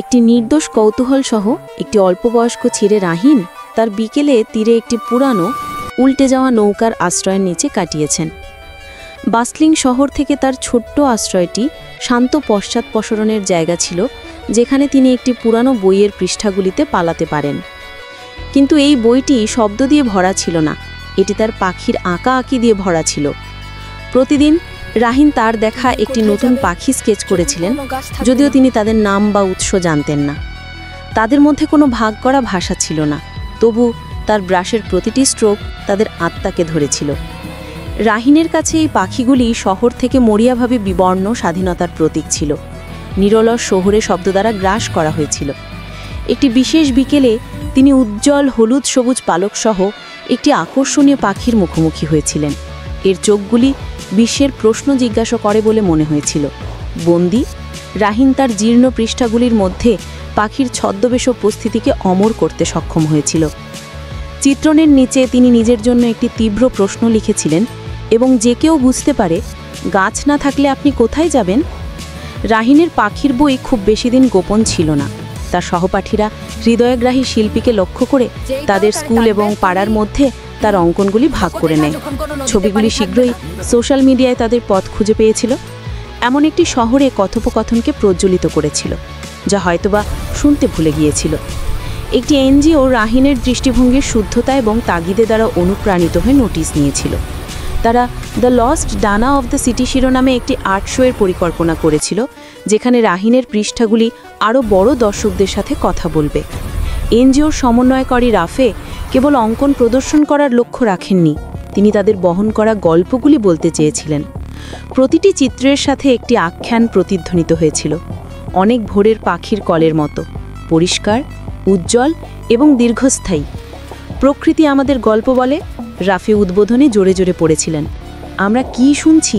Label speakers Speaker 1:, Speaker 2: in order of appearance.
Speaker 1: একটি নির্দোষ কৌতূহল সহ একটি অল্পবয়স্ক ছেলে রাহিন তার বিকেলে তীরে একটি পুরানো উল্টে যাওয়া নৌকার আশ্রয়ের নিচে কাটিয়েছেন। বাসলিং শহর থেকে তার ছোট্ট আশ্রয়টি শান্ত পশ্চাৎপসরণের জায়গা ছিল, যেখানে তিনি একটি পুরানো বইয়ের পৃষ্ঠাগুলিতে পালাতে পারেন। কিন্তু এই বইটি শব্দ দিয়ে ভরা ছিল না, এটি তার পাখির আঁকা আঁকি দিয়ে ভরা ছিল। প্রতিদিন রাহিন তার দেখা একটি নতুন পাখি স্কেচ করেছিলেন, যদিও তিনি তাদের নাম বা উৎস জানতেন না। তাদের মধ্যে কোনো ভাগ করা ভাষা ছিল না, তবু তার ব্রাশের প্রতিটি স্ট্রোক তাদের আত্মাকে ধরেছিল। রাহিনের কাছে এই পাখিগুলি শহর থেকে মরিয়াভাবে বিবর্ণ স্বাধীনতার প্রতীক ছিল, নিরলস শহুরে শব্দ দ্বারা গ্রাস করা হয়েছিল। একটি বিশেষ বিকেলে তিনি উজ্জ্বল হলুদ সবুজ পালকসহ একটি আকর্ষণীয় পাখির মুখোমুখি হয়েছিলেন। এর চোখগুলি বিশ্বের প্রশ্ন জিজ্ঞাসা করে বলে মনে হয়েছিল। বন্দি রাহিন তার জীর্ণ পৃষ্ঠাগুলির মধ্যে পাখির ছদ্মবেশ উপস্থিতিকে অমর করতে সক্ষম হয়েছিল। চিত্রণের নিচে তিনি নিজের জন্য একটি তীব্র প্রশ্ন লিখেছিলেন, এবং যে কেউ বুঝতে পারে, গাছ না থাকলে আপনি কোথায় যাবেন? রাহিনের পাখির বই খুব বেশি দিন গোপন ছিল না। তার সহপাঠীরা হৃদয়গ্রাহী শিল্পীকে লক্ষ্য করে তাদের স্কুল এবং পাড়ার মধ্যে তার অঙ্কনগুলি ভাগ করে নেয়। ছবিগুলি শীঘ্রই সোশ্যাল মিডিয়ায় তাদের পথ খুঁজে পেয়েছিল, এমন একটি শহরে কথোপকথনকে প্রজ্বলিত করেছিল, যা হয়তোবা শুনতে ভুলে গিয়েছিল। একটি এনজিও রাহিনের দৃষ্টিভঙ্গির শুদ্ধতা এবং তাগিদে দ্বারা অনুপ্রাণিত হয়ে নোটিশ নিয়েছিল। তারা দ্য লস্ট ডানা অফ দ্য সিটি শিরোনামে একটি আর্ট শোয়ের পরিকল্পনা করেছিল, যেখানে রাহিনের পৃষ্ঠাগুলি আরও বড় দর্শকদের সাথে কথা বলবে। এনজিওর সমন্বয়কারী রাফে কেবল অঙ্কন প্রদর্শন করার লক্ষ্য রাখেননি, তিনি তাদের বহন করা গল্পগুলি বলতে চেয়েছিলেন। প্রতিটি চিত্রের সাথে একটি আখ্যান প্রতিধ্বনিত হয়েছিল, অনেক ভোরের পাখির কলের মতো, পরিষ্কার, উজ্জ্বল এবং দীর্ঘস্থায়ী। প্রকৃতি আমাদের গল্প বলে, রাফে উদ্বোধনে জোরে জোরে পড়েছিলেন। আমরা কি শুনছি?